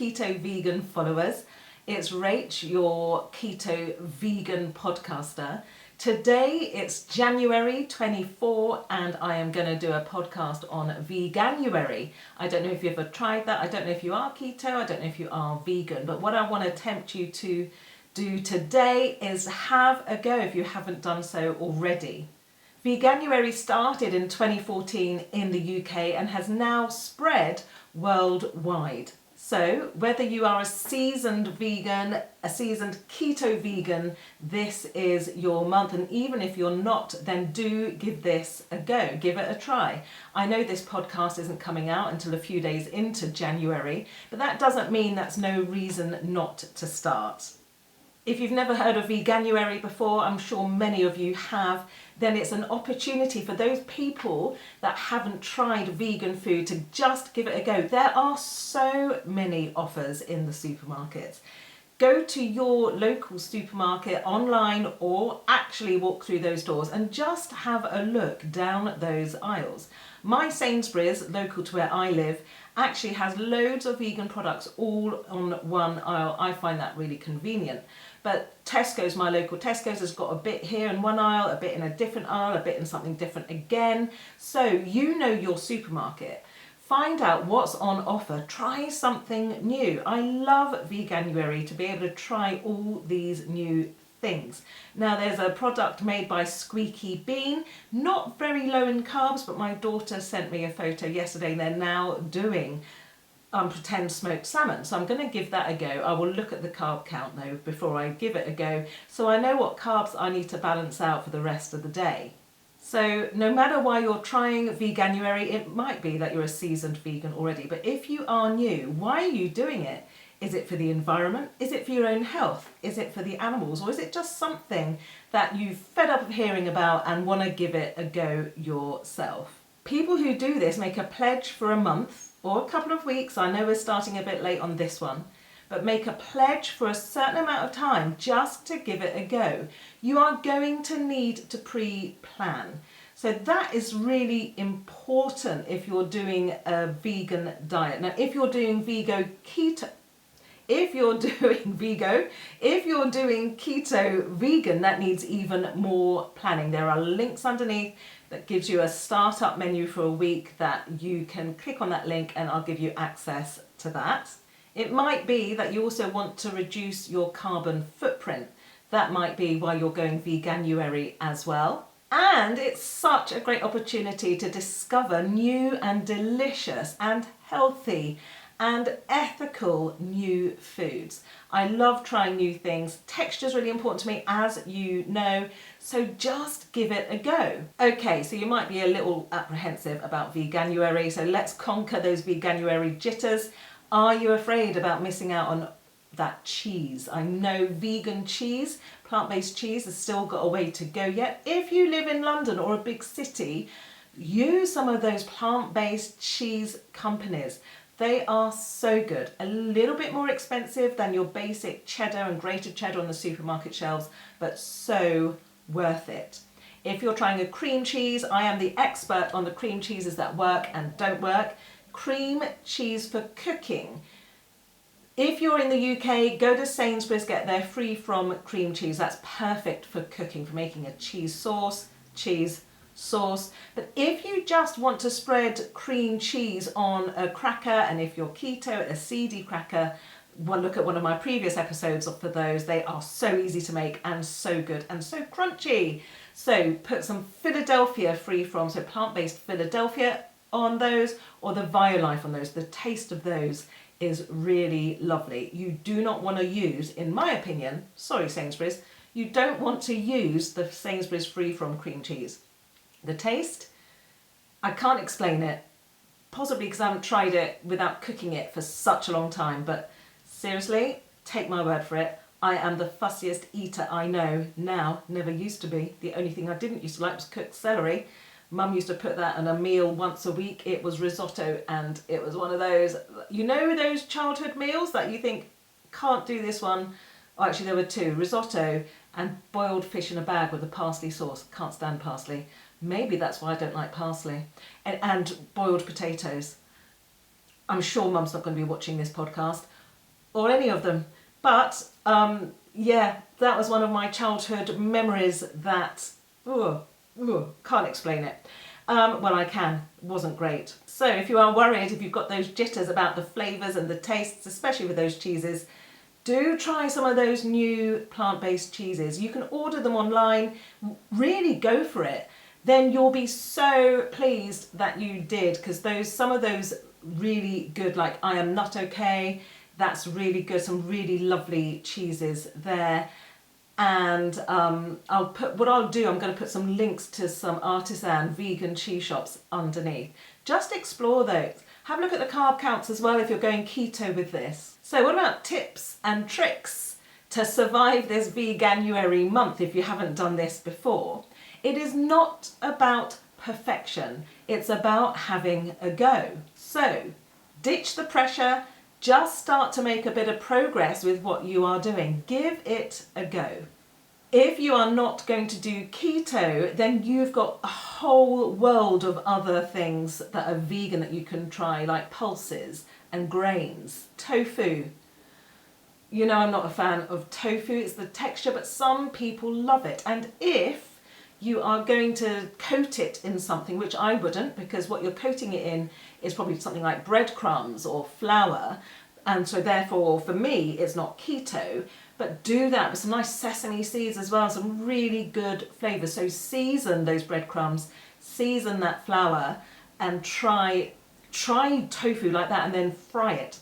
Keto Vegan followers. It's Rach, your Keto Vegan podcaster. Today it's January 24 and I am going to do a podcast on Veganuary. I don't know if you've ever tried that. I don't know if you are keto. I don't know if you are vegan. But what I want to tempt you to do today is have a go if you haven't done so already. Veganuary started in 2014 in the UK and has now spread worldwide. So whether you are a seasoned vegan, a seasoned keto vegan, this is your month. And even if you're not, then do give this a go, give it a try. I know this podcast isn't coming out until a few days into January, but that doesn't mean that's no reason not to start. If you've never heard of Veganuary before, I'm sure many of you have, then it's an opportunity for those people that haven't tried vegan food to just give it a go. There are so many offers in the supermarkets. Go to your local supermarket online or actually walk through those doors and just have a look down those aisles. My Sainsbury's, local to where I live, actually has loads of vegan products all on one aisle. I find that really convenient. But Tesco's, my local Tesco's, has got a bit here in one aisle, a bit in a different aisle, a bit in something different again. So you know your supermarket. Find out what's on offer. Try something new. I love Veganuary to be able to try all these new things. Now there's a product made by Squeaky Bean, not very low in carbs, but my daughter sent me a photo yesterday. They're now doing pretend smoked salmon, so I'm going to give that a go. I will look at the carb count though before I give it a go, so I know what carbs I need to balance out for the rest of the day. So no matter why you're trying Veganuary, it might be that you're a seasoned vegan already, but if you are new, why are you doing it? Is it for the environment? Is it for your own health? Is it for the animals? Or is it just something that you've fed up of hearing about and want to give it a go yourself? People who do this make a pledge for a month or a couple of weeks. I know we're starting a bit late on this one, but make a pledge for a certain amount of time just to give it a go. You are going to need to pre-plan. So that is really important if you're doing a vegan diet. Now, if you're doing if you're doing keto vegan, that needs even more planning. There are links underneath that gives you a startup menu for a week that you can click on that link and I'll give you access to that. It might be that you also want to reduce your carbon footprint. That might be why you're going Veganuary as well. And it's such a great opportunity to discover new and delicious and healthy and ethical new foods. I love trying new things. Texture is really important to me, as you know, so just give it a go. Okay, so you might be a little apprehensive about Veganuary, so let's conquer those Veganuary jitters. Are you afraid about missing out on that cheese? I know vegan cheese, plant-based cheese, has still got a way to go yet. If you live in London or a big city, use some of those plant-based cheese companies. They are so good. A little bit more expensive than your basic cheddar and grated cheddar on the supermarket shelves, but so worth it. If you're trying a cream cheese, I am the expert on the cream cheeses that work and don't work. Cream cheese for cooking. If you're in the UK, go to Sainsbury's, get their free from cream cheese. That's perfect for cooking, for making a cheese sauce. But if you just want to spread cream cheese on a cracker, and if you're keto, a seedy cracker, look at one of my previous episodes for those. They are so easy to make and so good and so crunchy. So put some Philadelphia free from, so plant-based Philadelphia on those, or the Violife on those. The taste of those is really lovely. You do not want to use, in my opinion, sorry Sainsbury's, you don't want to use the Sainsbury's free from cream cheese. The taste, I can't explain it, possibly because I haven't tried it without cooking it for such a long time, but seriously, take my word for it. I am the fussiest eater I know now, never used to be. The only thing I didn't used to like was cooked celery. Mum used to put that in a meal once a week. It was risotto, and it was one of those, you know, those childhood meals that you think, can't do this one. Oh, actually there were two, risotto and boiled fish in a bag with a parsley sauce. Can't stand parsley. Maybe that's why I don't like parsley. And boiled potatoes. I'm sure Mum's not going to be watching this podcast. or any of them. But yeah, that was one of my childhood memories that, can't explain it. Well, I can. Wasn't great. So if you are worried, if you've got those jitters about the flavours and the tastes, especially with those cheeses, do try some of those new plant-based cheeses. You can order them online. Really go for it. Then you'll be so pleased that you did, because some of those really good, like I Am Not Okay, that's really good. Some really lovely cheeses there. And I'm going to put some links to some artisan vegan cheese shops underneath. Just explore those. Have a look at the carb counts as well if you're going keto with this. So what about tips and tricks to survive this Veganuary month if you haven't done this before? It is not about perfection. It's about having a go. So ditch the pressure. Just start to make a bit of progress with what you are doing. Give it a go. If you are not going to do keto, then you've got a whole world of other things that are vegan that you can try, like pulses and grains, tofu. You know, I'm not a fan of tofu. It's the texture, but some people love it. And if you are going to coat it in something, which I wouldn't, because what you're coating it in is probably something like breadcrumbs or flour, and so therefore for me it's not keto. But do that with some nice sesame seeds as well, some really good flavours. So season those breadcrumbs, season that flour, and try tofu like that, and then fry it.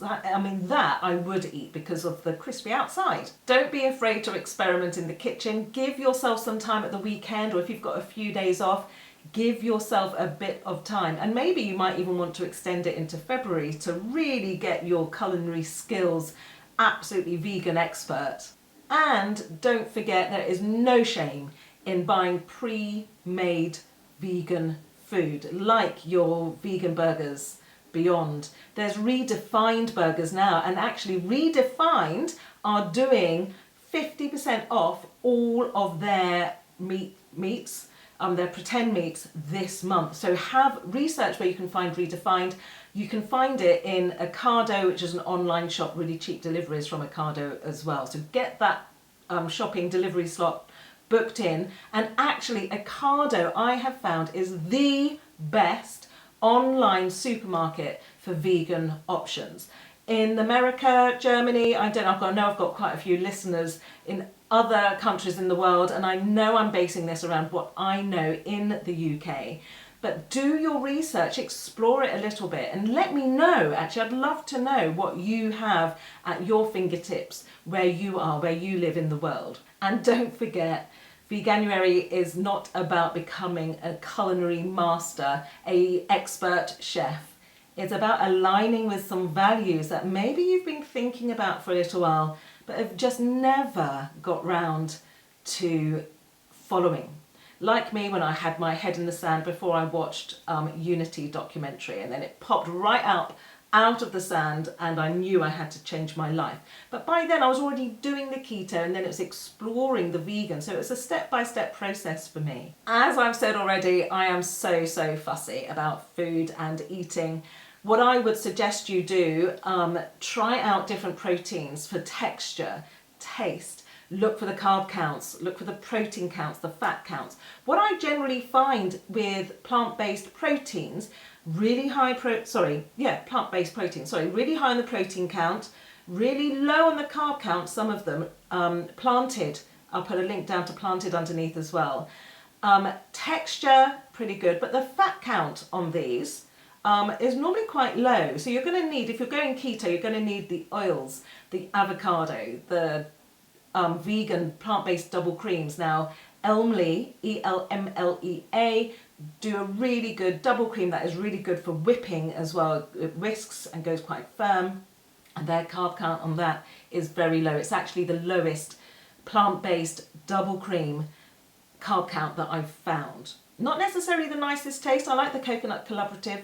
I mean, that I would eat because of the crispy outside. Don't be afraid to experiment in the kitchen. Give yourself some time at the weekend, or if you've got a few days off, give yourself a bit of time. And maybe you might even want to extend it into February to really get your culinary skills absolutely vegan expert. And don't forget, there is no shame in buying pre-made vegan food, like your vegan burgers Beyond. There's Redefined burgers now, and actually Redefined are doing 50% off all of their meats, their pretend meats this month. So have research where you can find Redefined. You can find it in Ocado, which is an online shop, really cheap deliveries from Ocado as well. So get that shopping delivery slot booked in. And actually Ocado, I have found, is the best online supermarket for vegan options. In America, Germany, I've got quite a few listeners in other countries in the world, and I know I'm basing this around what I know in the UK. But do your research, explore it a little bit, and let me know. Actually, I'd love to know what you have at your fingertips where you are, where you live in the world. And don't forget, Veganuary is not about becoming a culinary master, an expert chef. It's about aligning with some values that maybe you've been thinking about for a little while, but have just never got round to following. Like me, when I had my head in the sand before I watched Unity documentary, and then it popped right up out of the sand, and I knew I had to change my life. But by then I was already doing the keto, and then it was exploring the vegan. So it's a step-by-step process for me. As I've said already, I am so fussy about food and eating. What I would suggest you do, try out different proteins for texture, taste. Look for the carb counts, look for the protein counts, the fat counts. What I generally find with plant-based proteins, really high plant-based protein, really high on the protein count, really low on the carb count, some of them, planted. I'll put a link down to planted underneath as well. Texture, pretty good, but the fat count on these is normally quite low. So you're going to need, if you're going keto, you're going to need the oils, the avocado, the vegan plant-based double creams. Now, Elmlea, E-L-M-L-E-A, do a really good double cream that is really good for whipping as well. It whisks and goes quite firm, and their carb count on that is very low. It's actually the lowest plant-based double cream carb count that I've found. Not necessarily the nicest taste. I like the Coconut Collaborative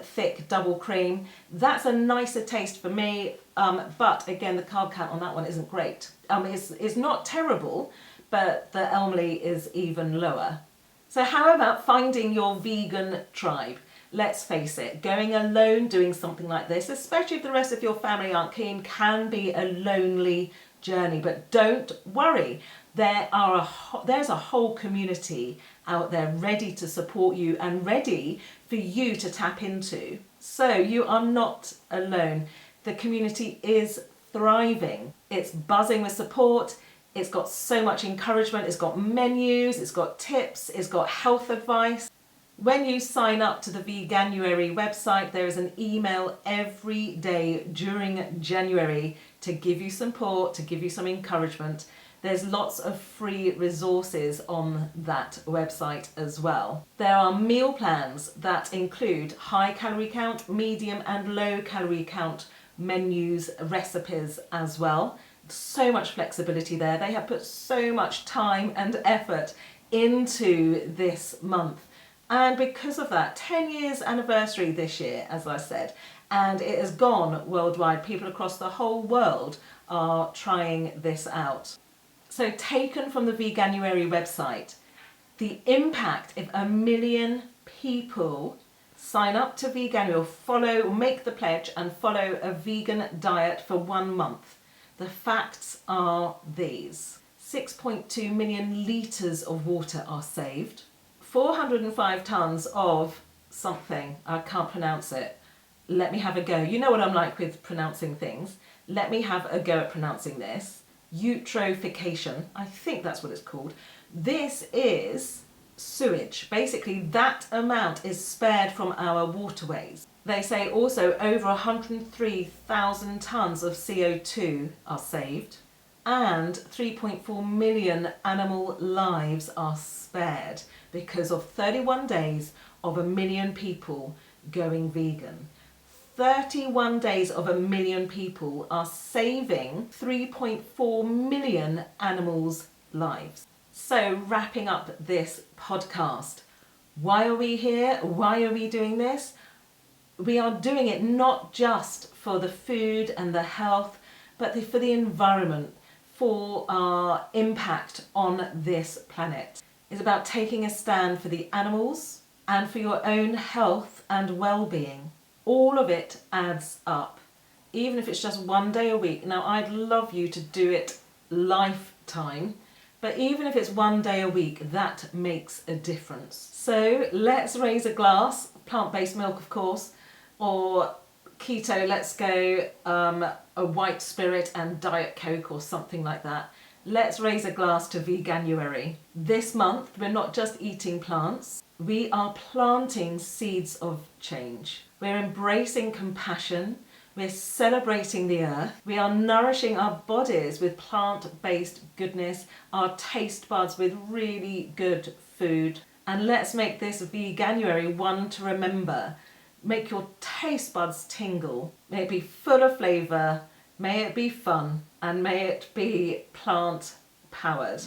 thick double cream. That's a nicer taste for me, but again, the carb count on that one isn't great. It's not terrible, but the Elmlea is even lower. So how about finding your vegan tribe? let's face it, going alone doing something like this, especially if the rest of your family aren't keen, can be a lonely journey. But don't worry, there's a whole community out there ready to support you and ready for you to tap into. So you are not alone. The community is thriving. It's buzzing with support. It's got so much encouragement. It's got menus, it's got tips, it's got health advice. When you sign up to the Veganuary website, there is an email every day during January to give you support, to give you some encouragement. There's lots of free resources on that website as well. There are meal plans that include high calorie count, medium and low calorie count menus, recipes as well. So much flexibility there. They have put so much time and effort into this month. And because of that, 10 years anniversary this year, as I said, and it has gone worldwide. People across the whole world are trying this out. So taken from the Veganuary website, the impact if 1 million people sign up to Veganuary or make the pledge and follow a vegan diet for 1 month. The facts are these. 6.2 million litres of water are saved. 405 tonnes of something, I can't pronounce it. Let me have a go. You know what I'm like with pronouncing things. Let me have a go at pronouncing this. Eutrophication, I think that's what it's called. This is sewage. Basically, that amount is spared from our waterways. They say also over 103,000 tonnes of CO2 are saved and 3.4 million animal lives are spared because of 31 days of 1 million people going vegan. 31 days of 1 million people are saving 3.4 million animals' lives. So wrapping up this podcast, why are we here? Why are we doing this? We are doing it not just for the food and the health, but for the environment, for our impact on this planet. It's about taking a stand for the animals and for your own health and well-being. All of it adds up, even if it's just 1 day a week. Now, I'd love you to do it lifetime, but even if it's 1 day a week, that makes a difference. So let's raise a glass, plant-based milk, of course, or keto, let's go a white spirit and Diet Coke or something like that. Let's raise a glass to Veganuary. This month, we're not just eating plants, we are planting seeds of change. We're embracing compassion, we're celebrating the earth, we are nourishing our bodies with plant-based goodness, our taste buds with really good food. And let's make this Veganuary one to remember. Make your taste buds tingle. May it be full of flavour, may it be fun, and may it be plant-powered.